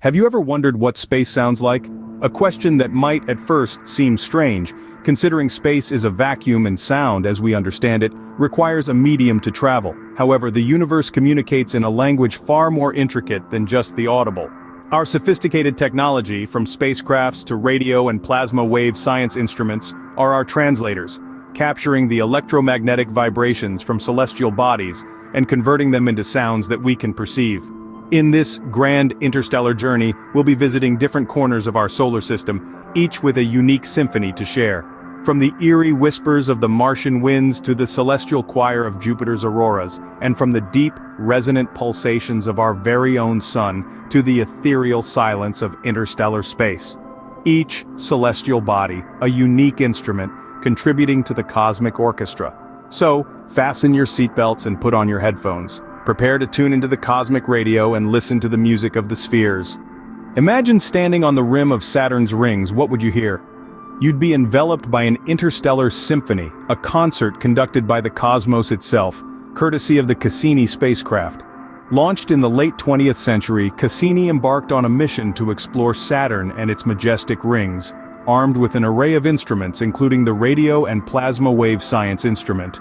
Have you ever wondered what space sounds like? A question that might at first seem strange, considering space is a vacuum and sound, as we understand it, requires a medium to travel. However, the universe communicates in a language far more intricate than just the audible. Our sophisticated technology, from spacecrafts to radio and plasma wave science instruments, are our translators, capturing the electromagnetic vibrations from celestial bodies and converting them into sounds that we can perceive. In this grand interstellar journey, we'll be visiting different corners of our solar system, each with a unique symphony to share. From the eerie whispers of the Martian winds to the celestial choir of Jupiter's auroras, and from the deep, resonant pulsations of our very own sun to the ethereal silence of interstellar space. Each celestial body, a unique instrument, contributing to the cosmic orchestra. So, fasten your seatbelts and put on your headphones. Prepare to tune into the cosmic radio and listen to the music of the spheres. Imagine standing on the rim of Saturn's rings. What would you hear? You'd be enveloped by an interstellar symphony, a concert conducted by the cosmos itself, courtesy of the Cassini spacecraft. Launched in the late 20th century, Cassini embarked on a mission to explore Saturn and its majestic rings, armed with an array of instruments including the radio and plasma wave science instrument.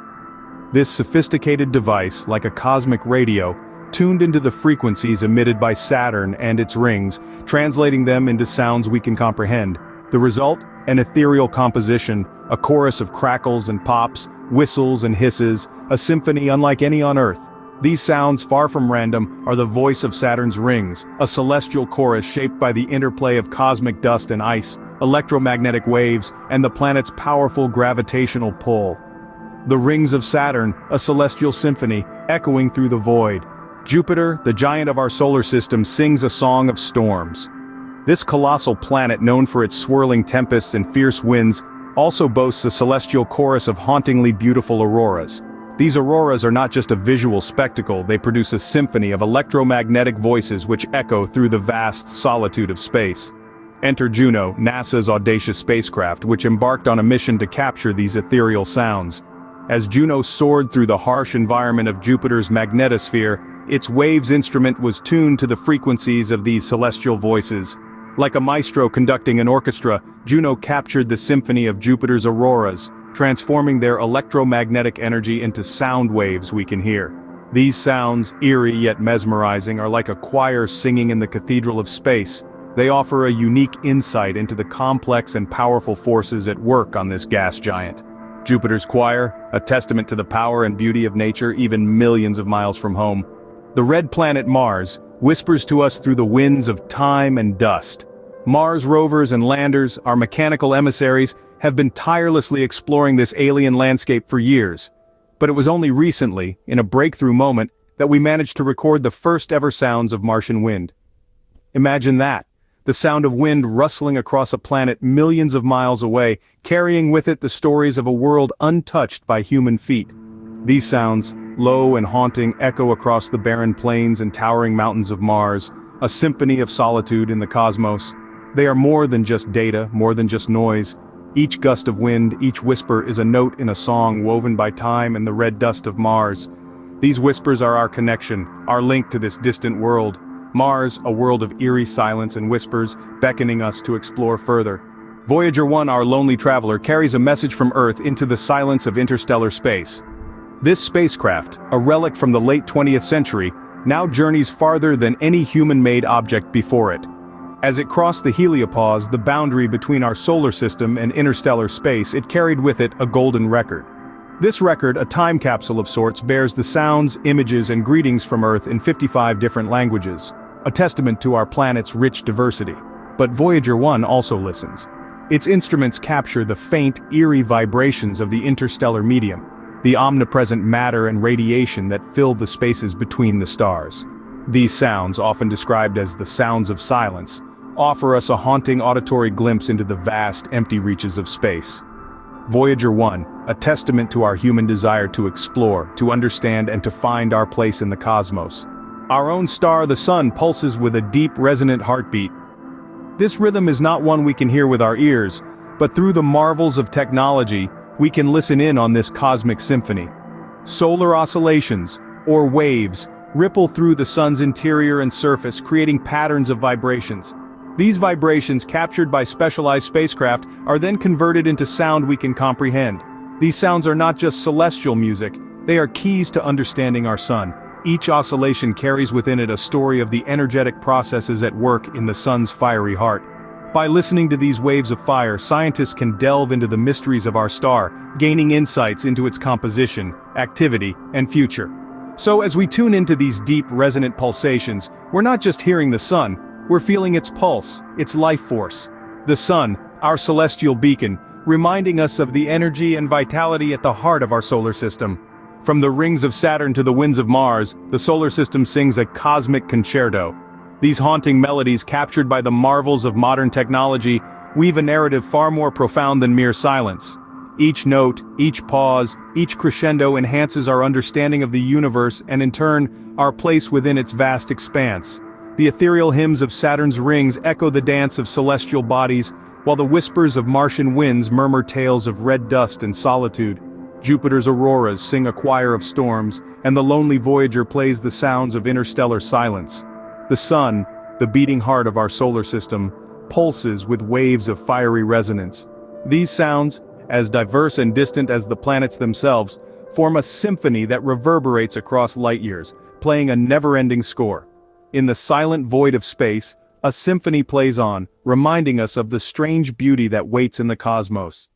This sophisticated device, like a cosmic radio, tuned into the frequencies emitted by Saturn and its rings, translating them into sounds we can comprehend. The result? An ethereal composition, a chorus of crackles and pops, whistles and hisses, a symphony unlike any on Earth. These sounds, far from random, are the voice of Saturn's rings, a celestial chorus shaped by the interplay of cosmic dust and ice, electromagnetic waves, and the planet's powerful gravitational pull. The rings of Saturn, a celestial symphony, echoing through the void. Jupiter, the giant of our solar system, sings a song of storms. This colossal planet, known for its swirling tempests and fierce winds, also boasts a celestial chorus of hauntingly beautiful auroras. These auroras are not just a visual spectacle, they produce a symphony of electromagnetic voices which echo through the vast solitude of space. Enter Juno, NASA's audacious spacecraft, which embarked on a mission to capture these ethereal sounds. As Juno soared through the harsh environment of Jupiter's magnetosphere, its waves instrument was tuned to the frequencies of these celestial voices. Like a maestro conducting an orchestra, Juno captured the symphony of Jupiter's auroras, transforming their electromagnetic energy into sound waves we can hear. These sounds, eerie yet mesmerizing, are like a choir singing in the cathedral of space. They offer a unique insight into the complex and powerful forces at work on this gas giant. Jupiter's choir, a testament to the power and beauty of nature even millions of miles from home. The red planet Mars whispers to us through the winds of time and dust. Mars rovers and landers, our mechanical emissaries, have been tirelessly exploring this alien landscape for years. But it was only recently, in a breakthrough moment, that we managed to record the first ever sounds of Martian wind. Imagine that. The sound of wind rustling across a planet millions of miles away, carrying with it the stories of a world untouched by human feet. These sounds, low and haunting, echo across the barren plains and towering mountains of Mars, a symphony of solitude in the cosmos. They are more than just data, more than just noise. Each gust of wind, each whisper is a note in a song woven by time and the red dust of Mars. These whispers are our connection, our link to this distant world. Mars, a world of eerie silence and whispers, beckoning us to explore further. Voyager 1, our lonely traveler, carries a message from Earth into the silence of interstellar space. This spacecraft, a relic from the late 20th century, now journeys farther than any human-made object before it. As it crossed the heliopause, the boundary between our solar system and interstellar space, it carried with it a golden record. This record, a time capsule of sorts, bears the sounds, images, and greetings from Earth in 55 different languages. A testament to our planet's rich diversity. But Voyager 1 also listens. Its instruments capture the faint, eerie vibrations of the interstellar medium, the omnipresent matter and radiation that fill the spaces between the stars. These sounds, often described as the sounds of silence, offer us a haunting auditory glimpse into the vast, empty reaches of space. Voyager 1, a testament to our human desire to explore, to understand, and to find our place in the cosmos. Our own star, the Sun, pulses with a deep, resonant heartbeat. This rhythm is not one we can hear with our ears, but through the marvels of technology, we can listen in on this cosmic symphony. Solar oscillations, or waves, ripple through the sun's interior and surface, creating patterns of vibrations. These vibrations, captured by specialized spacecraft, are then converted into sound we can comprehend. These sounds are not just celestial music, they are keys to understanding our sun. Each oscillation carries within it a story of the energetic processes at work in the sun's fiery heart. By listening to these waves of fire, scientists can delve into the mysteries of our star, gaining insights into its composition, activity, and future. So as we tune into these deep, resonant pulsations, we're not just hearing the sun, we're feeling its pulse, its life force. The sun, our celestial beacon, reminding us of the energy and vitality at the heart of our solar system. From the rings of Saturn to the winds of Mars, the solar system sings a cosmic concerto. These haunting melodies, captured by the marvels of modern technology, weave a narrative far more profound than mere silence. Each note, each pause, each crescendo enhances our understanding of the universe and in turn, our place within its vast expanse. The ethereal hymns of Saturn's rings echo the dance of celestial bodies, while the whispers of Martian winds murmur tales of red dust and solitude. Jupiter's auroras sing a choir of storms, and the lonely Voyager plays the sounds of interstellar silence. The sun, the beating heart of our solar system, pulses with waves of fiery resonance. These sounds, as diverse and distant as the planets themselves, form a symphony that reverberates across light years, playing a never-ending score. In the silent void of space, a symphony plays on, reminding us of the strange beauty that waits in the cosmos.